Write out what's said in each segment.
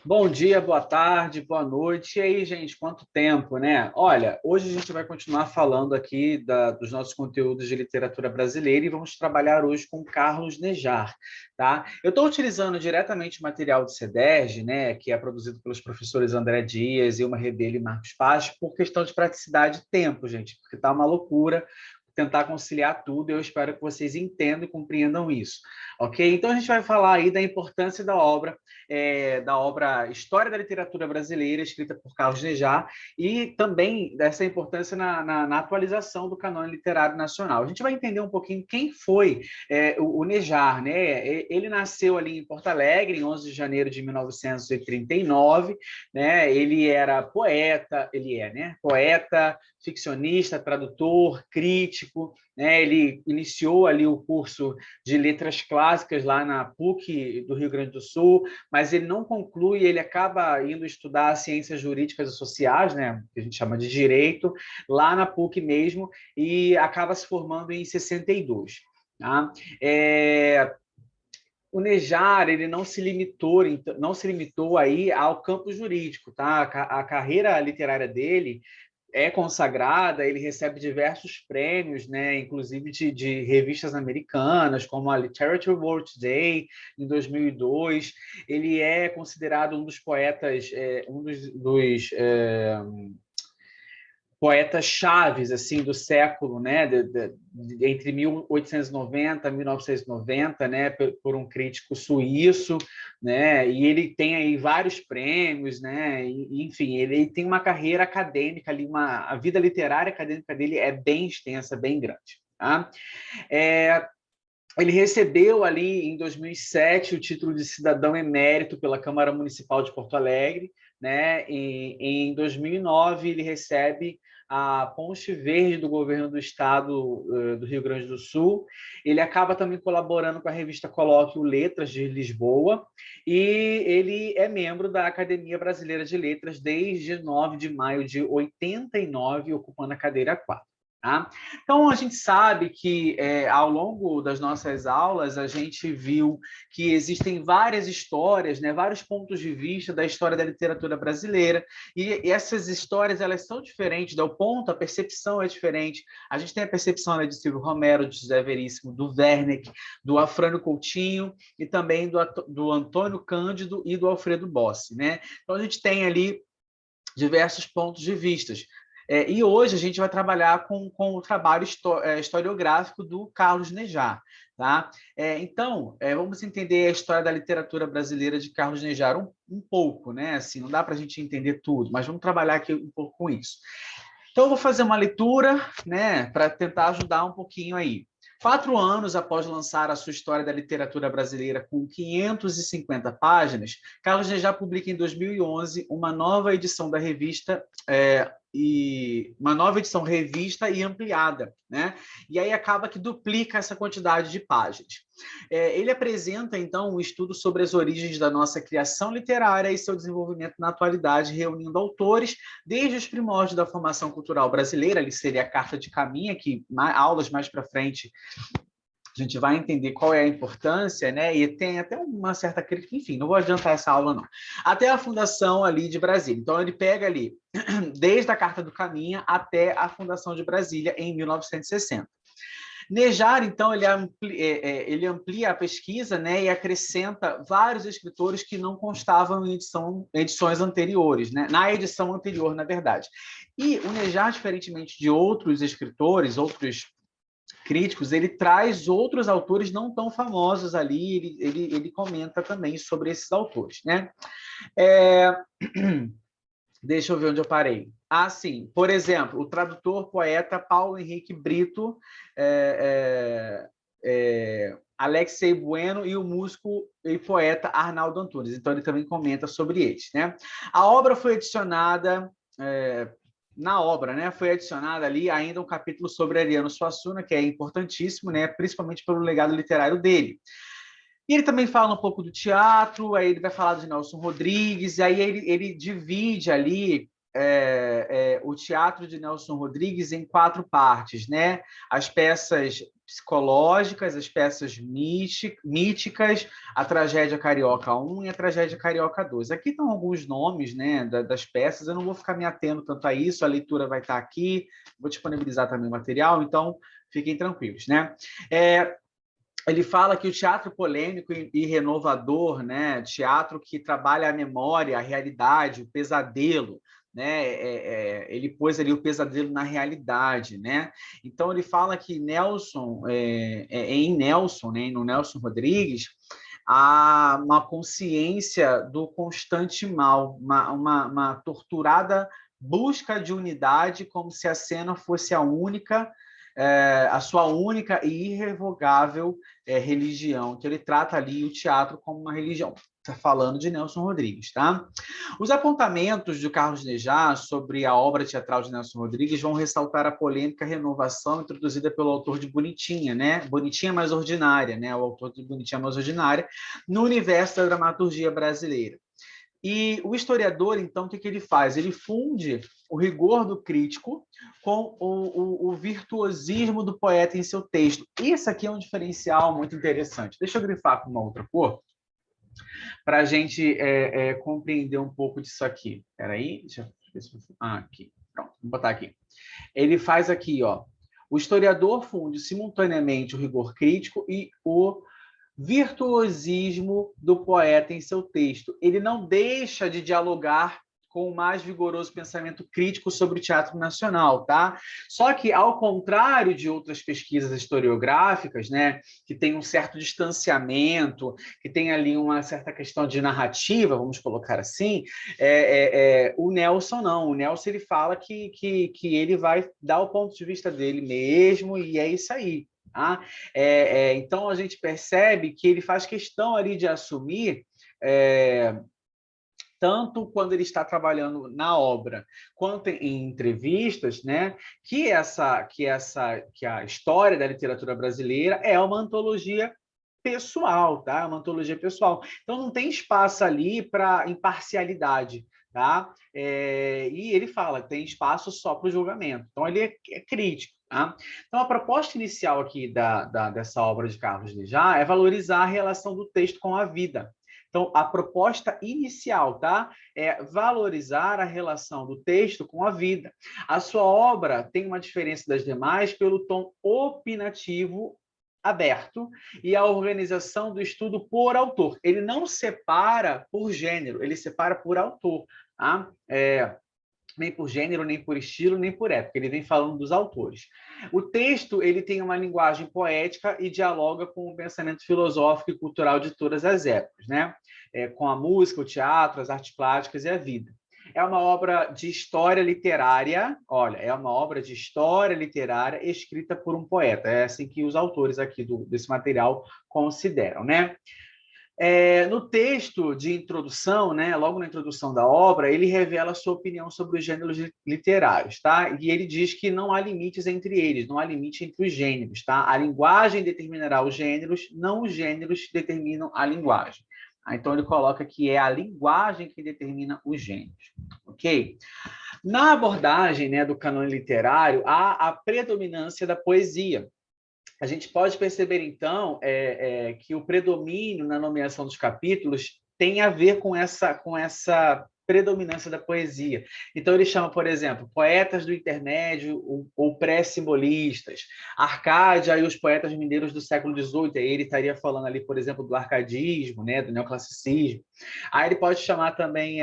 Bom dia, boa tarde, boa noite. E aí, gente, quanto tempo, né? Olha, hoje a gente vai continuar falando aqui dos nossos conteúdos de literatura brasileira e vamos trabalhar hoje com Carlos Nejar, tá? Eu estou utilizando diretamente o material do CEDERJ, né, que é produzido pelos professores André Dias, Ilma Rebelo e Marcos Paz, por questão de praticidade e tempo, gente, porque tá uma loucura tentar conciliar tudo, e eu espero que vocês entendam e compreendam isso, ok? Então a gente vai falar aí da importância da obra História da Literatura Brasileira, escrita por Carlos Nejar, e também dessa importância na atualização do canônico literário nacional. A gente vai entender um pouquinho quem foi o Nejar, né? Ele nasceu ali em Porto Alegre, em 11 de janeiro de 1939, né? Ele era poeta, né? Poeta, ficcionista, tradutor, crítico, né? Ele iniciou ali o curso de letras clássicas lá na PUC do Rio Grande do Sul, mas ele não conclui, ele acaba indo estudar ciências jurídicas e sociais, né, que a gente chama de direito, lá na PUC mesmo, e acaba se formando em 62. Tá? O Nejar, ele não se limitou aí ao campo jurídico, tá? A carreira literária dele é consagrada, ele recebe diversos prêmios, né, inclusive de revistas americanas, como a Literature World Today, em 2002. Ele é considerado um dos poetas, poetas chaves assim do século, né, entre 1890 e 1990, né, por um crítico suíço, né, e ele tem aí vários prêmios, né, e, enfim, ele tem uma carreira acadêmica ali, a vida literária acadêmica dele é bem extensa, bem grande, tá? Ele recebeu ali em 2007 o título de cidadão emérito pela Câmara Municipal de Porto Alegre, né? E em 2009 ele recebe a Ponte Verde do governo do estado do Rio Grande do Sul. Ele acaba também colaborando com a revista Colóquio Letras de Lisboa e ele é membro da Academia Brasileira de Letras desde 9 de maio de 89, ocupando a cadeira 4. Tá? Então, a gente sabe que ao longo das nossas aulas, a gente viu que existem várias histórias, né, vários pontos de vista da história da literatura brasileira, e essas histórias elas são diferentes, o ponto, a percepção é diferente. A gente tem a percepção, né, de Silvio Romero, de José Veríssimo, do Werneck, do Afrânio Coutinho, e também do Antônio Cândido e do Alfredo Bossi. Né? Então, a gente tem ali diversos pontos de vista. E hoje a gente vai trabalhar com o trabalho historiográfico do Carlos Nejar. Tá? Então, vamos entender a história da literatura brasileira de Carlos Nejar um pouco, né? Assim, não dá para a gente entender tudo, mas vamos trabalhar aqui um pouco com isso. Então, eu vou fazer uma leitura, né, para tentar ajudar um pouquinho aí. 4 anos após lançar a sua História da Literatura Brasileira com 550 páginas, Carlos Nejar publica em 2011 uma nova edição da revista uma nova edição revista e ampliada, né? E aí acaba que duplica essa quantidade de páginas. Ele apresenta, então, um estudo sobre as origens da nossa criação literária e seu desenvolvimento na atualidade, reunindo autores desde os primórdios da formação cultural brasileira, ali seria a Carta de Caminha, que aulas mais para frente a gente vai entender qual é a importância, né? E tem até uma certa crítica, enfim, não vou adiantar essa aula, não. Até a fundação ali de Brasília. Então, ele pega ali, desde a Carta do Caminha até a fundação de Brasília, em 1960. Nejar, então, ele amplia a pesquisa, né, e acrescenta vários escritores que não constavam em edições anteriores, né, na edição anterior, na verdade. E o Nejar, diferentemente de outros escritores, outros críticos, ele traz outros autores não tão famosos ali, ele comenta também sobre esses autores, né? Deixa eu ver onde eu parei. Sim, por exemplo, o tradutor, poeta Paulo Henrique Brito, Alexei Bueno e o músico e poeta Arnaldo Antunes. Então, ele também comenta sobre eles, né? A obra foi adicionada... na obra, né, foi adicionado ali ainda um capítulo sobre Ariano Suassuna, que é importantíssimo, né, principalmente pelo legado literário dele. E ele também fala um pouco do teatro, aí ele vai falar de Nelson Rodrigues, e aí ele divide ali o teatro de Nelson Rodrigues em 4 partes, né? As peças psicológicas, as peças míticas, a Tragédia Carioca 1 e a Tragédia Carioca 2. Aqui estão alguns nomes, né, das peças, eu não vou ficar me atendo tanto a isso, a leitura vai estar aqui, vou disponibilizar também o material, então fiquem tranquilos, né? Ele fala que o teatro polêmico e renovador, né, teatro que trabalha a memória, a realidade, o pesadelo, né, ele pôs ali o pesadelo na realidade, né? Então ele fala que Nelson, em Nelson, né, no Nelson Rodrigues, há uma consciência do constante mal, uma torturada busca de unidade, como se a cena fosse a sua única e irrevogável religião. Então, ele trata ali o teatro como uma religião. Está falando de Nelson Rodrigues, tá? Os apontamentos de Carlos Nejá sobre a obra teatral de Nelson Rodrigues vão ressaltar a polêmica renovação introduzida pelo autor de Bonitinha, né? Bonitinha Mais Ordinária, né? O autor de Bonitinha Mais Ordinária, no universo da dramaturgia brasileira. E o historiador, então, o que ele faz? Ele funde o rigor do crítico com o virtuosismo do poeta em seu texto. Isso aqui é um diferencial muito interessante. Deixa eu grifar com uma outra cor, para a gente compreender um pouco disso aqui. Espera aí, deixa eu ver se... aqui. Pronto, vou botar aqui. Ele faz aqui, ó. O historiador funde simultaneamente o rigor crítico e o virtuosismo do poeta em seu texto. Ele não deixa de dialogar com o mais vigoroso pensamento crítico sobre o teatro nacional, tá? Só que, ao contrário de outras pesquisas historiográficas, né, que tem um certo distanciamento, que tem ali uma certa questão de narrativa, vamos colocar assim, o Nelson não. O Nelson ele fala que ele vai dar o ponto de vista dele mesmo, e é isso aí. Tá? Então, a gente percebe que ele faz questão ali de assumir, tanto quando ele está trabalhando na obra, quanto em entrevistas, né, que a história da literatura brasileira é uma antologia pessoal, tá? Uma antologia pessoal. Então, não tem espaço ali para imparcialidade, tá? E ele fala que tem espaço só para o julgamento. Então, ele é crítico. Tá? Então, a proposta inicial aqui dessa obra de Carlos Nejá é valorizar a relação do texto com a vida. Então, a proposta inicial, tá? É valorizar a relação do texto com a vida. A sua obra tem uma diferença das demais pelo tom opinativo aberto e a organização do estudo por autor. Ele não separa por gênero, ele separa por autor, tá? Nem por gênero, nem por estilo, nem por época. Ele vem falando dos autores. O texto ele tem uma linguagem poética e dialoga com o pensamento filosófico e cultural de todas as épocas, né? Com a música, o teatro, as artes plásticas e a vida. É uma obra de história literária, olha, é uma obra de história literária escrita por um poeta. É assim que os autores aqui desse material consideram, né? No texto de introdução, né, logo na introdução da obra, ele revela a sua opinião sobre os gêneros literários, tá? E ele diz que não há limites entre eles, não há limite entre os gêneros, tá? A linguagem determinará os gêneros, não os gêneros determinam a linguagem. Então, ele coloca que é a linguagem que determina os gêneros, ok? Na abordagem, né, do cânone literário, há a predominância da poesia. A gente pode perceber, então, que o predomínio na nomeação dos capítulos tem a ver com essa predominância da poesia. Então, ele chama, por exemplo, poetas do intermédio ou pré-simbolistas, Arcádia e os poetas mineiros do século XVIII. Aí ele estaria falando ali, por exemplo, do arcadismo, né, do neoclassicismo. Aí ele pode chamar também...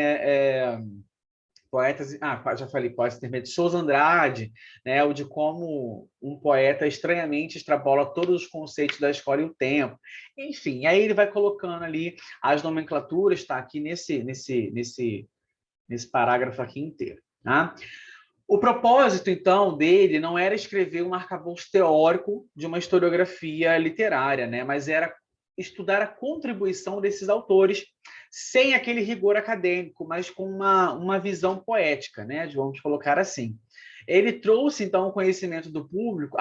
poetas, já falei, poetas intermédios, Souza Andrade, né, o de como um poeta estranhamente extrapola todos os conceitos da escola e o tempo. Enfim, aí ele vai colocando ali as nomenclaturas, está aqui nesse parágrafo aqui inteiro. Tá? O propósito, então, dele não era escrever um arcabouço teórico de uma historiografia literária, né, mas era estudar a contribuição desses autores sem aquele rigor acadêmico, mas com uma visão poética, né? Vamos colocar assim. Ele trouxe, então, ao conhecimento do público,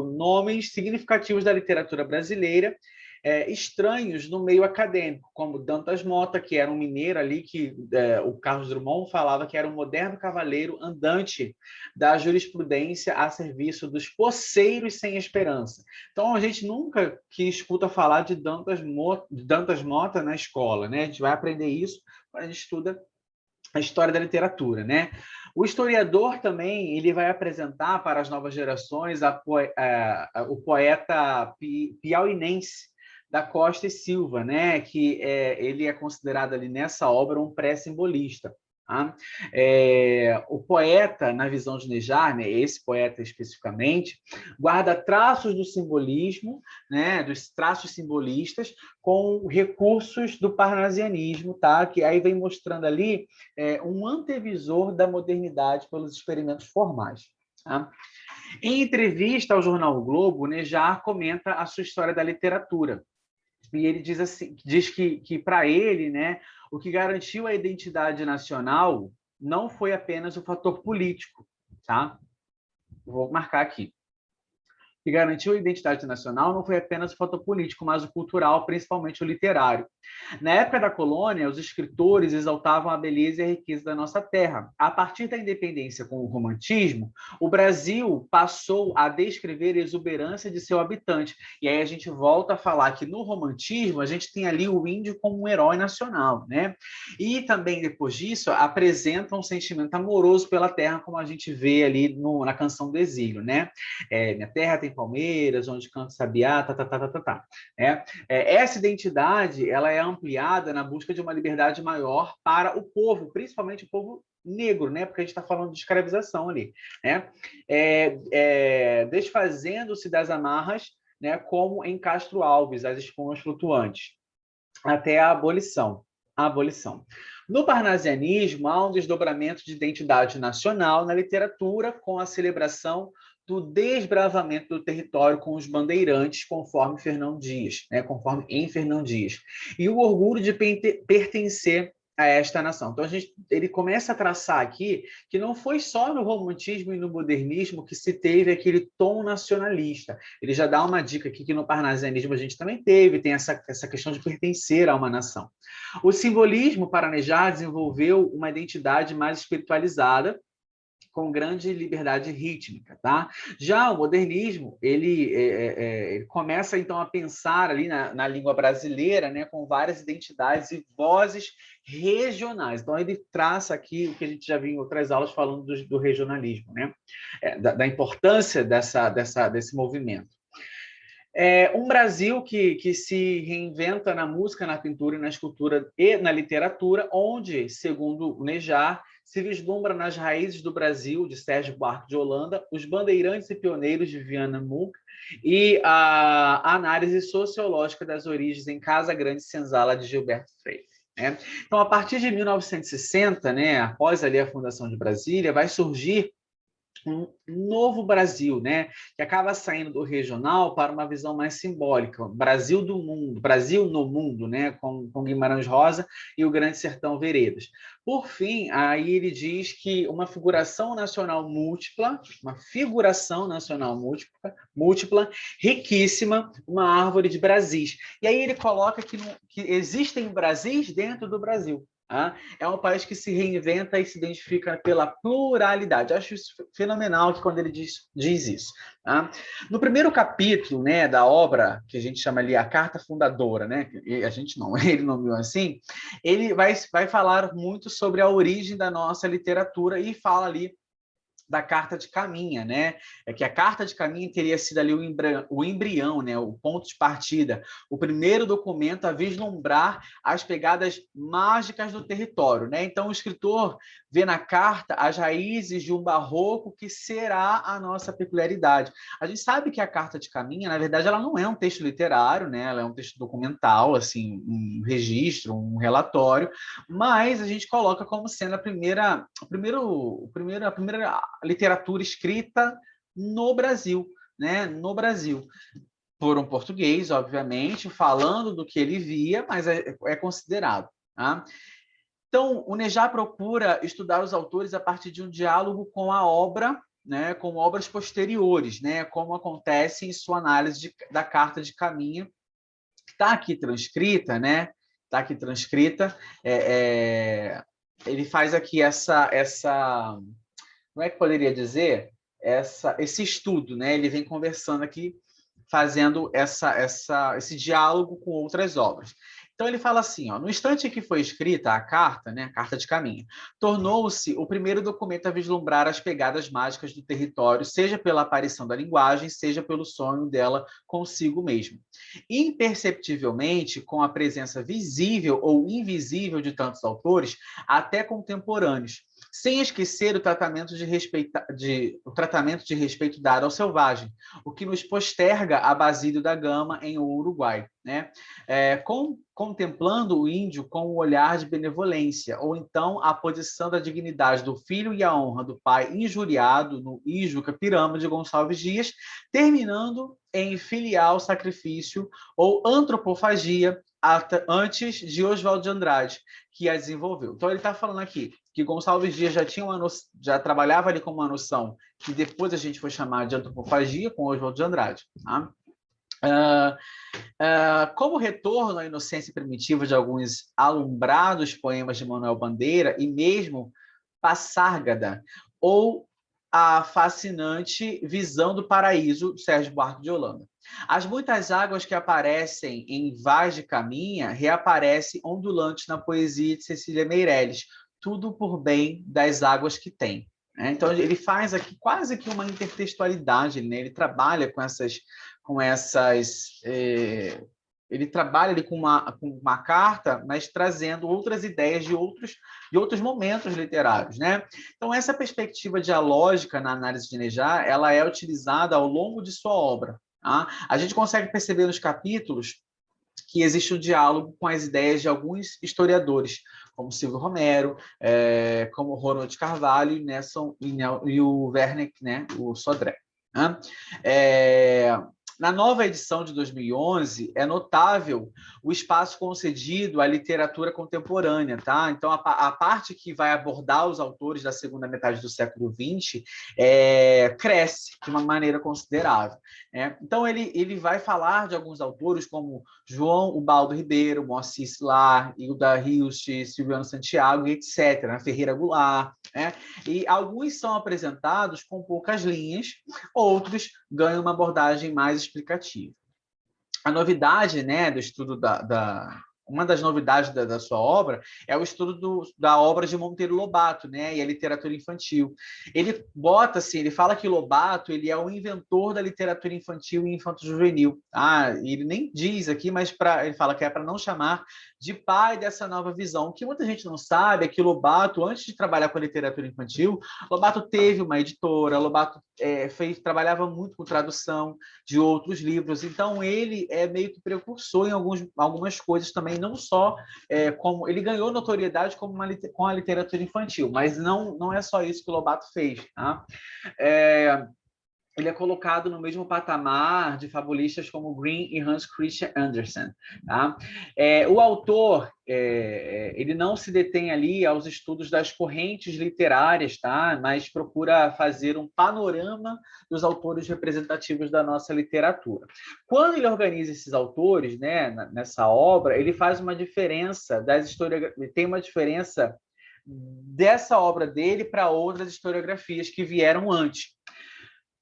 nomes significativos da literatura brasileira estranhos no meio acadêmico, como Dantas Mota, que era um mineiro ali, que o Carlos Drummond falava que era um moderno cavaleiro andante da jurisprudência a serviço dos poceiros sem esperança. Então, a gente nunca que escuta falar de Dantas Mota na escola, né? A gente vai aprender isso quando a gente estuda a história da literatura, né? O historiador também ele vai apresentar para as novas gerações o poeta piauinense da Costa e Silva, né? Que ele é considerado ali nessa obra um pré-simbolista. Tá? O poeta, na visão de Nejar, né, esse poeta especificamente, guarda traços do simbolismo, né, dos traços simbolistas, com recursos do parnasianismo, tá? Que aí vem mostrando ali um antevisor da modernidade pelos experimentos formais. Tá? Em entrevista ao jornal o Globo, Nejar comenta a sua história da literatura. E ele diz assim, diz que para ele, né, o que garantiu a identidade nacional não foi apenas o fator político, tá? Vou marcar aqui. Que garantiu a identidade nacional não foi apenas o fator político, mas o cultural, principalmente o literário. Na época da colônia, os escritores exaltavam a beleza e a riqueza da nossa terra. A partir da independência com o romantismo, o Brasil passou a descrever a exuberância de seu habitante. E aí a gente volta a falar que no romantismo a gente tem ali o índio como um herói nacional, né? E também depois disso apresenta um sentimento amoroso pela terra, como a gente vê ali na canção do exílio, né? Minha terra tem Palmeiras, onde canta sabiá, tá. Essa identidade ela é ampliada na busca de uma liberdade maior para o povo, principalmente o povo negro, né? Porque a gente está falando de escravização ali, né? Desfazendo-se das amarras, né? Como em Castro Alves, as espumas flutuantes, até a abolição. No parnasianismo, há um desdobramento de identidade nacional na literatura com a celebração do desbravamento do território com os bandeirantes, conforme Fernão Dias, né? Conforme em Fernão Dias. E o orgulho de pertencer a esta nação. Então, ele começa a traçar aqui que não foi só no romantismo e no modernismo que se teve aquele tom nacionalista. Ele já dá uma dica aqui que no parnasianismo a gente também tem essa questão de pertencer a uma nação. O simbolismo para Nejar desenvolveu uma identidade mais espiritualizada, com grande liberdade rítmica, tá? Já o modernismo, ele começa, então, a pensar ali na língua brasileira, né, com várias identidades e vozes regionais. Então, ele traça aqui o que a gente já viu em outras aulas falando do regionalismo, né? Da importância desse movimento. Um Brasil que se reinventa na música, na pintura, na escultura e na literatura, onde, segundo o Nejar, se vislumbra nas raízes do Brasil, de Sérgio Buarque de Holanda, os bandeirantes e pioneiros de Viana Mouk e a análise sociológica das origens em Casa Grande Senzala, de Gilberto Freire. Né? Então, a partir de 1960, né, após ali a fundação de Brasília, vai surgir um novo Brasil, né, que acaba saindo do regional para uma visão mais simbólica, Brasil do mundo, Brasil no mundo, né, com Guimarães Rosa e o Grande Sertão Veredas. Por fim, aí ele diz que uma figuração nacional múltipla, riquíssima, uma árvore de Brasis. E aí ele coloca que existem Brasis dentro do Brasil. É um país que se reinventa e se identifica pela pluralidade. Acho isso fenomenal que quando ele diz isso. Tá? No primeiro capítulo, né, da obra, que a gente chama ali a Carta Fundadora, né, a gente não, ele nomeou assim, ele vai falar muito sobre a origem da nossa literatura e fala ali da Carta de Caminha, né? Que a Carta de Caminha teria sido ali o embrião, né? O ponto de partida, o primeiro documento a vislumbrar as pegadas mágicas do território, né? Então, o escritor vê na carta as raízes de um barroco que será a nossa peculiaridade. A gente sabe que a Carta de Caminha, na verdade, ela não é um texto literário, né? Ela é um texto documental, assim, um registro, um relatório, mas a gente coloca como sendo a primeira literatura escrita no Brasil, né? No Brasil, por um português, obviamente, falando do que ele via, mas é considerado. Tá? Então, o Nejar procura estudar os autores a partir de um diálogo com a obra, né? Com obras posteriores, né? Como acontece em sua análise da Carta de Caminha, Está aqui transcrita, né? Está aqui transcrita. Ele faz aqui como é que poderia dizer? Esse estudo, né? Ele vem conversando aqui, fazendo esse diálogo com outras obras. Então, ele fala assim, ó, no instante em que foi escrita a carta, né, a Carta de Caminho, tornou-se o primeiro documento a vislumbrar as pegadas mágicas do território, seja pela aparição da linguagem, seja pelo sonho dela consigo mesmo. Imperceptivelmente, com a presença visível ou invisível de tantos autores, até contemporâneos, sem esquecer o tratamento de respeito dado ao selvagem, o que nos posterga a Basílio da Gama em Uruguai, né? Contemplando o índio com um olhar de benevolência, ou então a posição da dignidade do filho e a honra do pai injuriado no Ijuca Pirama de Gonçalves Dias, terminando em filial sacrifício ou antropofagia antes de Oswaldo de Andrade, que a desenvolveu. Então, ele está falando aqui que Gonçalves Dias já trabalhava ali com uma noção que depois a gente foi chamar de antropofagia com Oswaldo de Andrade. Tá? Como retorno à inocência primitiva de alguns alumbrados poemas de Manuel Bandeira e mesmo Passárgada, ou a fascinante Visão do Paraíso, Sérgio Buarque de Holanda. As muitas águas que aparecem em Vaz de Caminha reaparecem ondulantes na poesia de Cecília Meirelles, tudo por bem das águas que tem. Então, ele faz aqui quase que uma intertextualidade, né? Ele trabalha ele trabalha ali com uma carta, mas trazendo outras ideias de outros momentos literários, né? Então, essa perspectiva dialógica na análise de Nejar, ela é utilizada ao longo de sua obra. Tá? A gente consegue perceber nos capítulos que existe um diálogo com as ideias de alguns historiadores, como Silvio Romero, como Ronald Carvalho e o Werner, né, o Sodré. Né? Na nova edição de 2011, é notável o espaço concedido à literatura contemporânea. Tá? Então, a parte que vai abordar os autores da segunda metade do século XX cresce de uma maneira considerável. Né? Então, ele vai falar de alguns autores como João Ubaldo Ribeiro, Moacir Silar, Hilda Hilst, Silviano Santiago, etc., né? Ferreira Goulart. Né? E alguns são apresentados com poucas linhas, outros ganham uma abordagem mais explicativa. A novidade, né, do estudo uma das novidades da sua obra é o estudo da obra de Monteiro Lobato, né, e a literatura infantil. Ele bota assim, ele fala que Lobato ele é o inventor da literatura infantil e infanto-juvenil. Ele nem diz aqui, mas ele fala que é para não chamar de pai dessa nova visão. O que muita gente não sabe é que Lobato, antes de trabalhar com a literatura infantil, Lobato teve uma editora, Lobato trabalhava muito com tradução de outros livros, então ele é meio que precursor em algumas coisas também, não só como ele ganhou notoriedade com a literatura infantil, mas não é só isso que Lobato fez. Tá? Ele é colocado no mesmo patamar de fabulistas como Green e Hans Christian Andersen. Tá? O autor ele não se detém ali aos estudos das correntes literárias, tá? Mas procura fazer um panorama dos autores representativos da nossa literatura. Quando ele organiza esses autores, né, nessa obra, ele faz uma diferença tem uma diferença dessa obra dele para outras historiografias que vieram antes.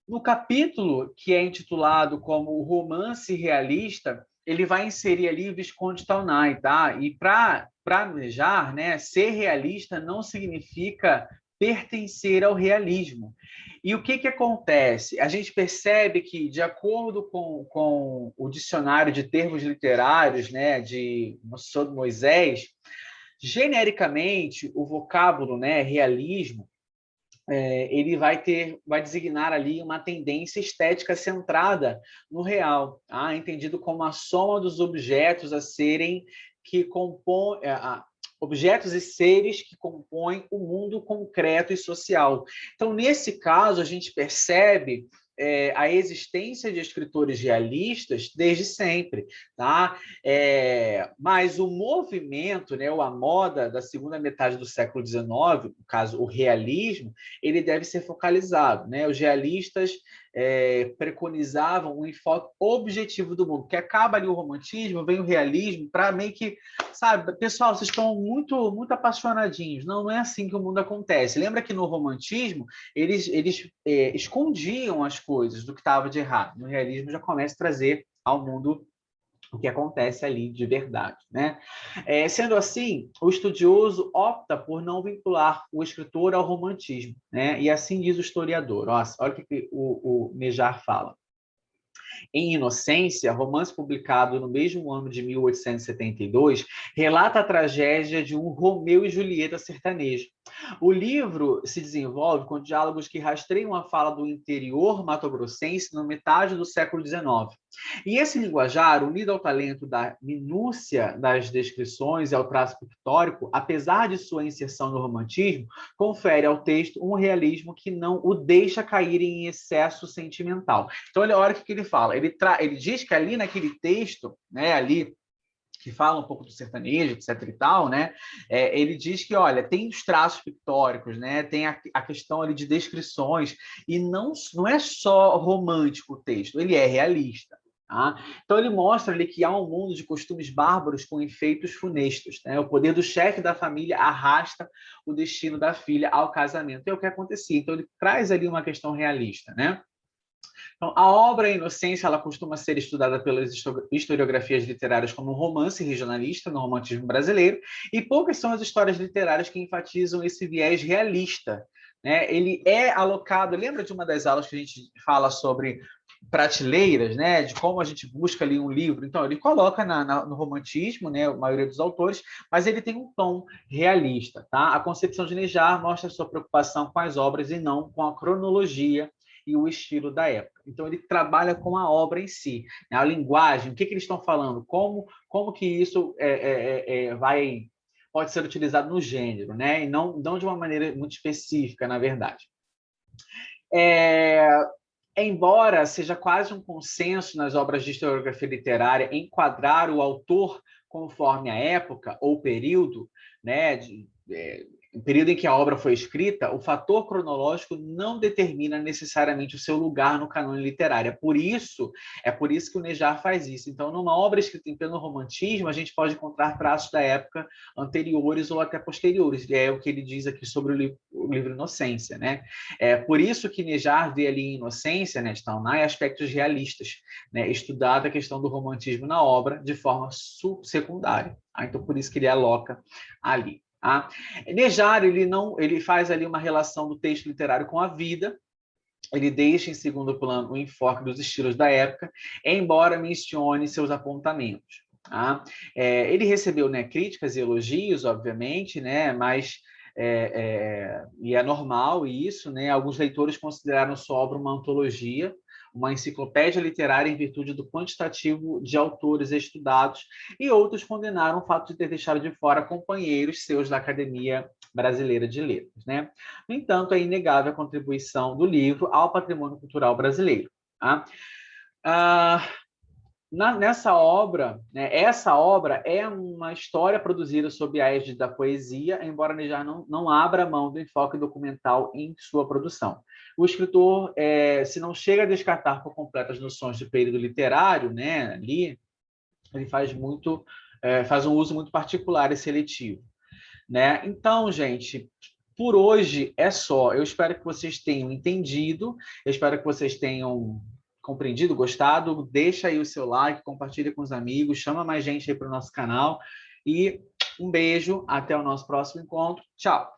No capítulo que é intitulado como o romance realista, ele vai inserir ali o Visconde Taunay, tá? E para Nejar, né, ser realista não significa pertencer ao realismo. E o que acontece? A gente percebe que, de acordo com o dicionário de termos literários, né, de Moisés, genericamente, o vocábulo, né, realismo, ele vai designar ali uma tendência estética centrada no real, tá? Entendido como a soma dos objetos que compõem objetos e seres que compõem o mundo concreto e social. Então, nesse caso, a gente percebe a existência de escritores realistas desde sempre, tá? Mas o movimento, né, ou a moda da segunda metade do século XIX, no caso o realismo, ele deve ser focalizado, né? Os realistas preconizavam um enfoque objetivo do mundo, que acaba ali o romantismo, vem o realismo, para meio que, sabe, pessoal, vocês estão muito, muito apaixonadinhos. Não, não é assim que o mundo acontece. Lembra que no romantismo, eles escondiam as coisas do que estava de errado. No realismo já começa a trazer ao mundo o que acontece ali de verdade, né? Sendo assim, o estudioso opta por não vincular o escritor ao romantismo, né? E assim diz o historiador. Nossa, olha o que o Nejar fala. Em Inocência, romance publicado no mesmo ano de 1872, relata a tragédia de um Romeu e Julieta sertanejo. O livro se desenvolve com diálogos que rastreiam a fala do interior mato-grossense na metade do século XIX. E esse linguajar, unido ao talento da minúcia das descrições e ao traço pictórico, apesar de sua inserção no romantismo, confere ao texto um realismo que não o deixa cair em excesso sentimental. Então, olha o que ele fala. Ele diz que ali naquele texto, né, ali que fala um pouco do sertanejo, etc e tal, né? Ele diz que, olha, tem os traços pictóricos, né? Tem a questão ali de descrições, e não é só romântico o texto, ele é realista. Tá? Então ele mostra ali que há um mundo de costumes bárbaros com efeitos funestos. Né? O poder do chefe da família arrasta o destino da filha ao casamento. É o que acontecia. Então ele traz ali uma questão realista, né? Então, a obra Inocência ela costuma ser estudada pelas historiografias literárias como um romance regionalista no romantismo brasileiro, e poucas são as histórias literárias que enfatizam esse viés realista. Né? Ele é alocado, lembra de uma das aulas que a gente fala sobre prateleiras, né, de como a gente busca ali um livro? Então, ele coloca no romantismo, né, a maioria dos autores, mas ele tem um tom realista. Tá? A concepção de Nejar mostra sua preocupação com as obras e não com a cronologia e o estilo da época. Então, ele trabalha com a obra em si, né? A linguagem, o que eles estão falando, como que isso pode ser utilizado no gênero, né? E não de uma maneira muito específica, na verdade. Embora seja quase um consenso nas obras de historiografia literária enquadrar o autor conforme a época ou período, né, o período em que a obra foi escrita, o fator cronológico não determina necessariamente o seu lugar no cânone literário. É por isso que o Nejar faz isso. Então, numa obra escrita em pleno romantismo, a gente pode encontrar traços da época anteriores ou até posteriores. É o que ele diz aqui sobre o livro Inocência, né? É por isso que Nejar vê ali em Inocência, né, Staunay, aspectos realistas, né, estudada a questão do romantismo na obra de forma secundária. Então, por isso que ele aloca ali. Tá? Nejar, ele faz ali uma relação do texto literário com a vida, ele deixa em segundo plano o enfoque dos estilos da época, embora mencione seus apontamentos. Tá? Ele recebeu, né, críticas e elogios, obviamente, né, mas e é normal isso, né? Alguns leitores consideraram sua obra uma antologia, uma enciclopédia literária em virtude do quantitativo de autores estudados, e outros condenaram o fato de ter deixado de fora companheiros seus da Academia Brasileira de Letras. Né? No entanto, é inegável a contribuição do livro ao patrimônio cultural brasileiro. Tá? Nessa obra, né, essa obra é uma história produzida sob a égide da poesia, embora Nejar não abra mão do enfoque documental em sua produção. O escritor, se não chega a descartar por completo as noções de período literário, né, ali, ele faz um uso muito particular e seletivo. Né? Então, gente, por hoje é só. Eu espero que vocês tenham entendido, eu espero que vocês tenham compreendido, gostado. Deixa aí o seu like, compartilha com os amigos, chama mais gente aí para o nosso canal. E um beijo, até o nosso próximo encontro. Tchau!